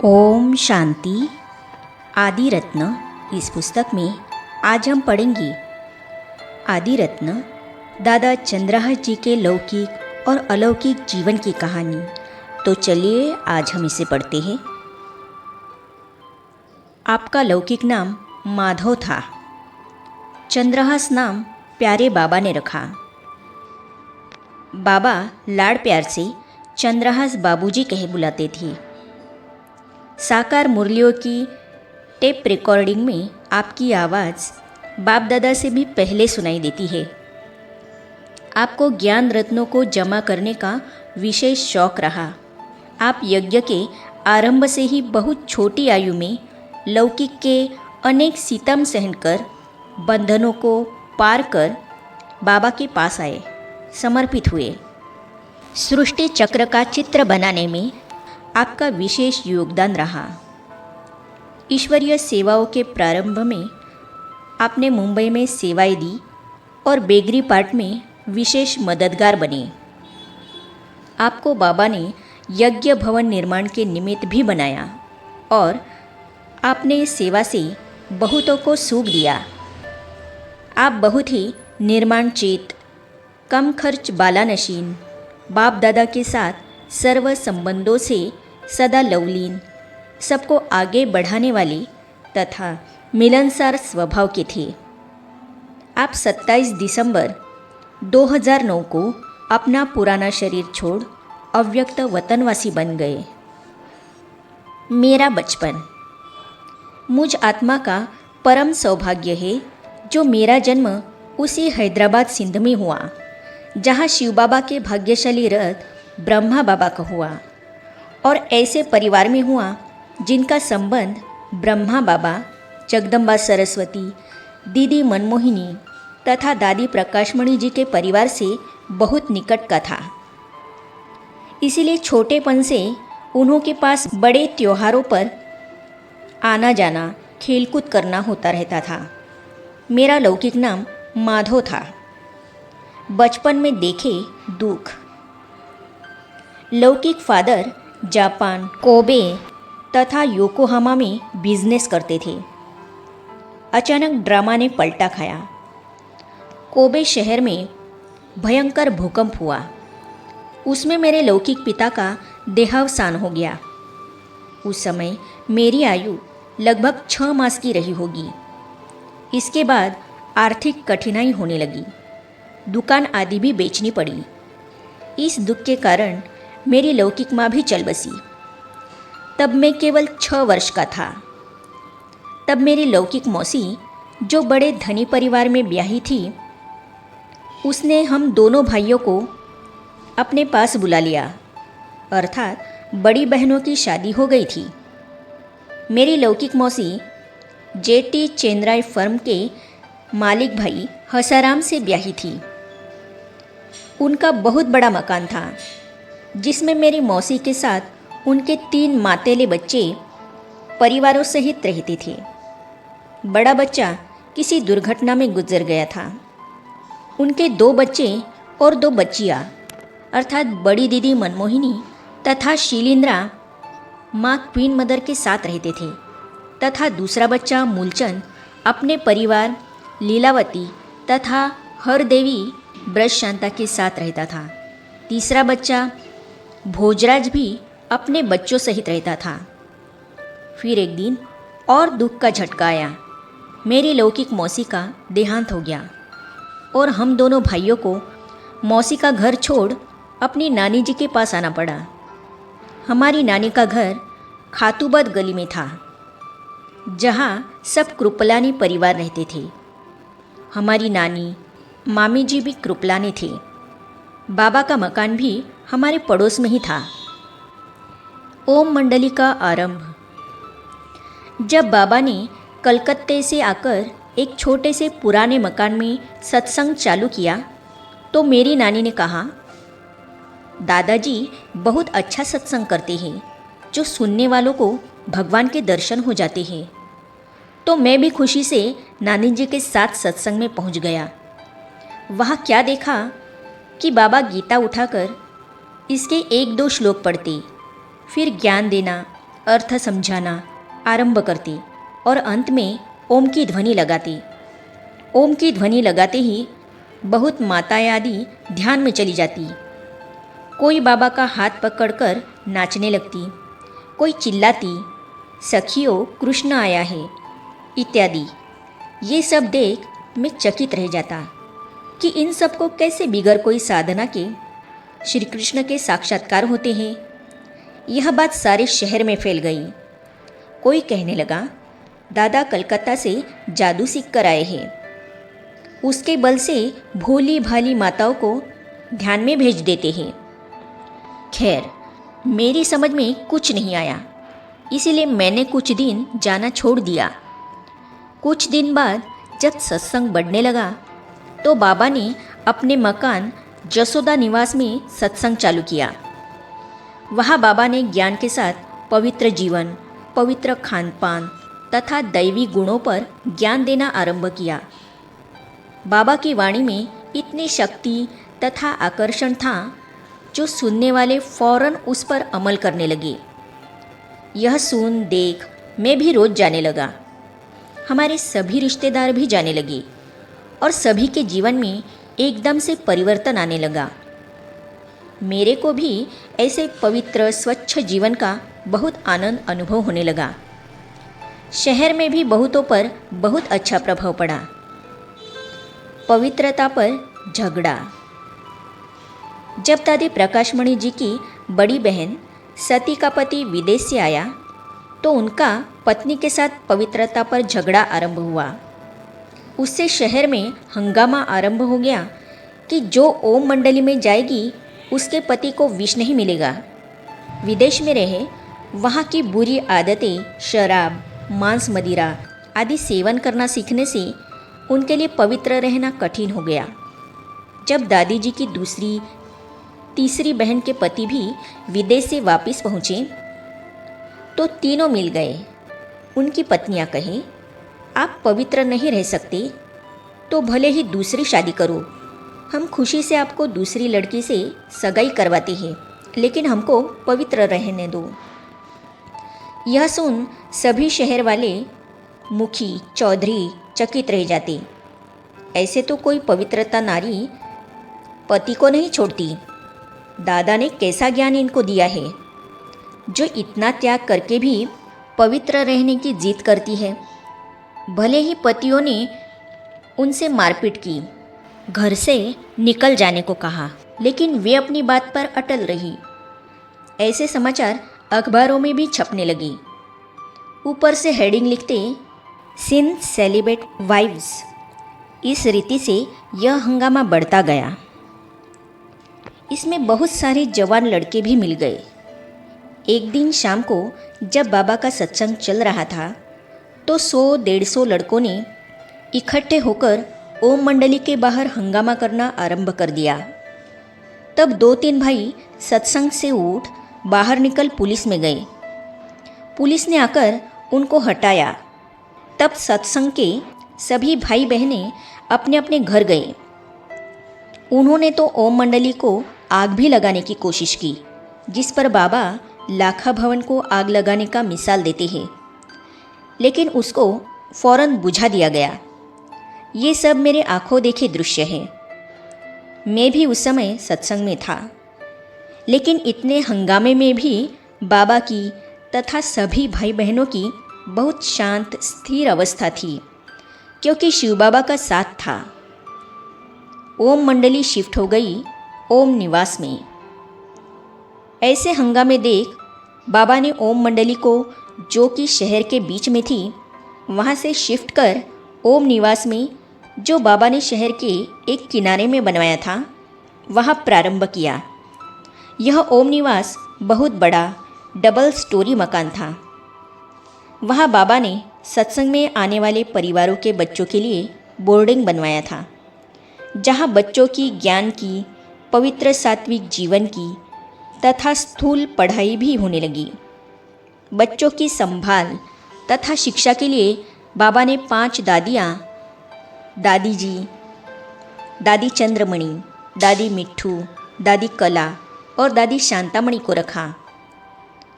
ओम शांति। आदि रत्न इस पुस्तक में आज हम पढ़ेंगे आदि रत्न दादा चंद्रहास जी के लौकिक और अलौकिक जीवन की कहानी। तो चलिए आज हम इसे पढ़ते हैं। आपका लौकिक नाम माधव था। चंद्रहास नाम प्यारे बाबा ने रखा। बाबा लाड प्यार से चंद्रहास बाबूजी कहे बुलाते थे। साकार मुरलियों की टेप रिकॉर्डिंग में आपकी आवाज़ बाप दादा से भी पहले सुनाई देती है। आपको ज्ञान रत्नों को जमा करने का विशेष शौक रहा। आप यज्ञ के आरंभ से ही बहुत छोटी आयु में लौकिक के अनेक सितम सहनकर बंधनों को पार कर बाबा के पास आए, समर्पित हुए। सृष्टि चक्र का चित्र बनाने में आपका विशेष योगदान रहा। ईश्वरीय सेवाओं के प्रारंभ में आपने मुंबई में सेवाएं दी और बेगरी पार्ट में विशेष मददगार बने। आपको बाबा ने यज्ञ भवन निर्माण के निमित्त भी बनाया और आपने इस सेवा से बहुतों को सुख दिया। आप बहुत ही निर्माण चेत, कम खर्च बालानशीन, बाप दादा के साथ सर्व संबंधों से सदा लवलीन, सबको आगे बढ़ाने वाले तथा मिलनसार स्वभाव के थे। आप 27 दिसंबर 2009 को अपना पुराना शरीर छोड़ अव्यक्त वतनवासी बन गए। मेरा बचपन। मुझ आत्मा का परम सौभाग्य है जो मेरा जन्म उसी हैदराबाद सिंध में हुआ जहाँ शिव बाबा के भाग्यशाली रथ ब्रह्मा बाबा का हुआ और ऐसे परिवार में हुआ जिनका संबंध ब्रह्मा बाबा, जगदम्बा सरस्वती, दीदी मनमोहिनी तथा दादी प्रकाशमणि जी के परिवार से बहुत निकट का था। इसीलिए छोटेपन से उन्हों के पास बड़े त्योहारों पर आना जाना, खेलकूद करना होता रहता था। मेरा लौकिक नाम माधव था। बचपन में देखे दुख। लौकिक फादर जापान, कोबे तथा योकोहामा में बिजनेस करते थे। अचानक ड्रामा ने पलटा खाया। कोबे शहर में भयंकर भूकंप हुआ। उसमें मेरे लौकिक पिता का देहावसान हो गया। उस समय मेरी आयु लगभग 6 मास की रही होगी। इसके बाद आर्थिक कठिनाई होने लगी। दुकान आदि भी बेचनी पड़ी। इस दुख के कारण मेरी लौकिक माँ भी चल बसी। तब मैं केवल 6 वर्ष का था। तब मेरी लौकिक मौसी, जो बड़े धनी परिवार में ब्याही थी, उसने हम दोनों भाइयों को अपने पास बुला लिया। अर्थात बड़ी बहनों की शादी हो गई थी। मेरी लौकिक मौसी जेटी चेन्नई फर्म के मालिक भाई हसाराम से ब्याही थी। उनका बहुत बड़ा मकान था जिसमें मेरी मौसी के साथ उनके 3 मातेले बच्चे परिवारों सहित रहते थे। बड़ा बच्चा किसी दुर्घटना में गुजर गया था। उनके 2 बच्चे और 2 बच्चियाँ अर्थात बड़ी दीदी मनमोहिनी तथा शीलिंद्रा माँ क्वीन मदर के साथ रहते थे तथा दूसरा बच्चा मूलचंद अपने परिवार लीलावती तथा हरदेवी ब्रज शांता के साथ रहता था। तीसरा बच्चा भोजराज भी अपने बच्चों सहित रहता था। फिर एक दिन और दुख का झटका आया। मेरी लौकिक मौसी का देहांत हो गया और हम दोनों भाइयों को मौसी का घर छोड़ अपनी नानी जी के पास आना पड़ा। हमारी नानी का घर खातूबद गली में था जहाँ सब कृपलानी परिवार रहते थे। हमारी नानी मामी जी भी कृपलानी थे। बाबा का मकान भी हमारे पड़ोस में ही था। ओम मंडली का आरंभ। जब बाबा ने कलकत्ते से आकर एक छोटे से पुराने मकान में सत्संग चालू किया तो मेरी नानी ने कहा, दादाजी बहुत अच्छा सत्संग करते हैं जो सुनने वालों को भगवान के दर्शन हो जाते हैं। तो मैं भी खुशी से नानी जी के साथ सत्संग में पहुंच गया। वहाँ क्या देखा कि बाबा गीता उठाकर इसके 1-2 श्लोक पढ़ते, फिर ज्ञान देना अर्थ समझाना आरंभ करती और अंत में ओम की ध्वनि लगाती। ओम की ध्वनि लगाते ही बहुत माताएं आदि ध्यान में चली जाती। कोई बाबा का हाथ पकड़कर नाचने लगती, कोई चिल्लाती, सखियों कृष्ण आया है इत्यादि। ये सब देख मैं चकित रह जाता कि इन सब को कैसे बिगर कोई साधना के श्री कृष्ण के साक्षात्कार होते हैं। यह बात सारे शहर में फैल गई। कोई कहने लगा, दादा कलकत्ता से जादू सीख कर आए हैं, उसके बल से भोली भाली माताओं को ध्यान में भेज देते हैं। खैर, मेरी समझ में कुछ नहीं आया, इसीलिए मैंने कुछ दिन जाना छोड़ दिया। कुछ दिन बाद जब सत्संग बढ़ने लगा तो बाबा ने अपने मकान जसोदा निवास में सत्संग चालू किया। वहाँ बाबा ने ज्ञान के साथ पवित्र जीवन, पवित्र खान पान तथा दैवी गुणों पर ज्ञान देना आरंभ किया। बाबा की वाणी में इतनी शक्ति तथा आकर्षण था जो सुनने वाले फौरन उस पर अमल करने लगे। यह सुन देख मैं भी रोज जाने लगा। हमारे सभी रिश्तेदार भी जाने लगे और सभी के जीवन में एकदम से परिवर्तन आने लगा। मेरे को भी ऐसे पवित्र स्वच्छ जीवन का बहुत आनंद अनुभव होने लगा। शहर में भी बहुतों पर बहुत अच्छा प्रभाव पड़ा। पवित्रता पर झगड़ा। जब दादी प्रकाशमणि जी की बड़ी बहन सती का पति विदेश से आया तो उनका पत्नी के साथ पवित्रता पर झगड़ा आरंभ हुआ। उससे शहर में हंगामा आरंभ हो गया कि जो ओम मंडली में जाएगी उसके पति को विष नहीं मिलेगा। विदेश में रहे वहाँ की बुरी आदतें, शराब, मांस मदिरा आदि सेवन करना सीखने से उनके लिए पवित्र रहना कठिन हो गया। जब दादी जी की दूसरी तीसरी बहन के पति भी विदेश से वापस पहुँचे तो तीनों मिल गए। उनकी पत्नियां कहें, आप पवित्र नहीं रह सकते तो भले ही दूसरी शादी करो, हम खुशी से आपको दूसरी लड़की से सगाई करवाते हैं, लेकिन हमको पवित्र रहने दो। यह सुन सभी शहर वाले मुखी चौधरी चकित रह जाते। ऐसे तो कोई पवित्रता नारी पति को नहीं छोड़ती। दादा ने कैसा ज्ञान इनको दिया है जो इतना त्याग करके भी पवित्र रहने की जिद करती है। भले ही पतियों ने उनसे मारपीट की, घर से निकल जाने को कहा, लेकिन वे अपनी बात पर अटल रही। ऐसे समाचार अखबारों में भी छपने लगे। ऊपर से हेडिंग लिखते, सिन सेलिब्रेट वाइव्स। इस रीति से यह हंगामा बढ़ता गया। इसमें बहुत सारे जवान लड़के भी मिल गए। एक दिन शाम को जब बाबा का सत्संग चल रहा था तो 100-150 लड़कों ने इकट्ठे होकर ओम मंडली के बाहर हंगामा करना आरंभ कर दिया। तब 2-3 भाई सत्संग से उठ बाहर निकल पुलिस में गए। पुलिस ने आकर उनको हटाया। तब सत्संग के सभी भाई बहनें अपने अपने घर गए। उन्होंने तो ओम मंडली को आग भी लगाने की कोशिश की, जिस पर बाबा लाखा भवन को आग लगाने का मिसाल देते हैं, लेकिन उसको फौरन बुझा दिया गया। ये सब मेरे आंखों देखे दृश्य है। मैं भी उस समय सत्संग में था, लेकिन इतने हंगामे में भी बाबा की तथा सभी भाई बहनों की बहुत शांत स्थिर अवस्था थी, क्योंकि शिव बाबा का साथ था। ओम मंडली शिफ्ट हो गई ओम निवास में। ऐसे हंगामे देख बाबा ने ओम मंडली को, जो कि शहर के बीच में थी, वहाँ से शिफ्ट कर ओम निवास में, जो बाबा ने शहर के एक किनारे में बनवाया था, वहाँ प्रारंभ किया। यह ओम निवास बहुत बड़ा डबल स्टोरी मकान था। वहाँ बाबा ने सत्संग में आने वाले परिवारों के बच्चों के लिए बोर्डिंग बनवाया था, जहाँ बच्चों की ज्ञान की, पवित्र सात्विक जीवन की तथा स्थूल पढ़ाई भी होने लगी। बच्चों की संभाल तथा शिक्षा के लिए बाबा ने 5 दादियाँ, दादी जी, दादी चंद्रमणि, दादी मिट्ठू, दादी कला और दादी शांतामणि को रखा।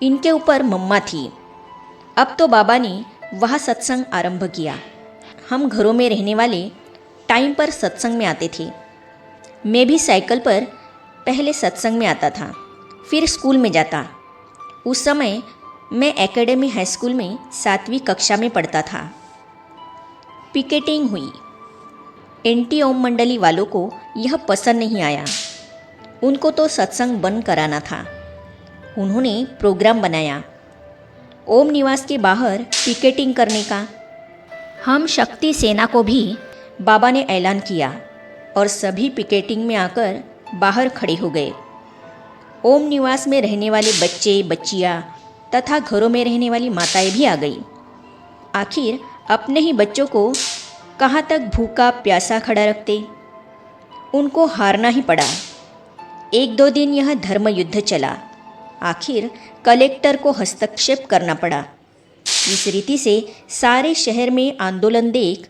इनके ऊपर मम्मा थी। अब तो बाबा ने वह सत्संग आरंभ किया। हम घरों में रहने वाले टाइम पर सत्संग में आते थे। मैं भी साइकिल पर पहले सत्संग में आता था, फिर स्कूल में जाता। उस समय मैं एकेडमी हाई स्कूल में 7वीं कक्षा में पढ़ता था। पिकेटिंग हुई। एंटी ओम मंडली वालों को यह पसंद नहीं आया। उनको तो सत्संग बंद कराना था। उन्होंने प्रोग्राम बनाया ओम निवास के बाहर पिकेटिंग करने का। हम शक्ति सेना को भी बाबा ने ऐलान किया और सभी पिकेटिंग में आकर बाहर खड़े हो गए। ओम निवास में रहने वाले बच्चे बच्चियाँ तथा घरों में रहने वाली माताएं भी आ गई। आखिर अपने ही बच्चों को कहाँ तक भूखा प्यासा खड़ा रखते। उनको हारना ही पड़ा। 1-2 दिन यह धर्म युद्ध चला। आखिर कलेक्टर को हस्तक्षेप करना पड़ा। इस रीति से सारे शहर में आंदोलन देख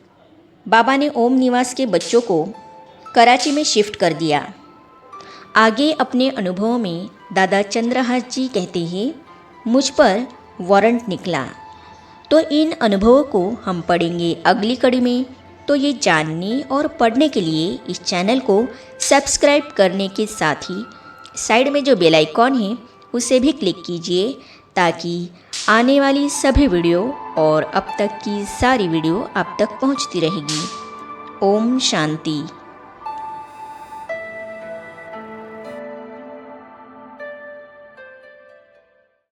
बाबा ने ओम निवास के बच्चों को कराची में शिफ्ट कर दिया। आगे अपने अनुभवों में दादा चंद्रहास जी कहते हैं, मुझ पर वारंट निकला। तो इन अनुभवों को हम पढ़ेंगे अगली कड़ी में। तो ये जानने और पढ़ने के लिए इस चैनल को सब्सक्राइब करने के साथ ही साइड में जो बेल आइकॉन है उसे भी क्लिक कीजिए, ताकि आने वाली सभी वीडियो और अब तक की सारी वीडियो आप तक पहुंचती रहेगी। ओम शांति।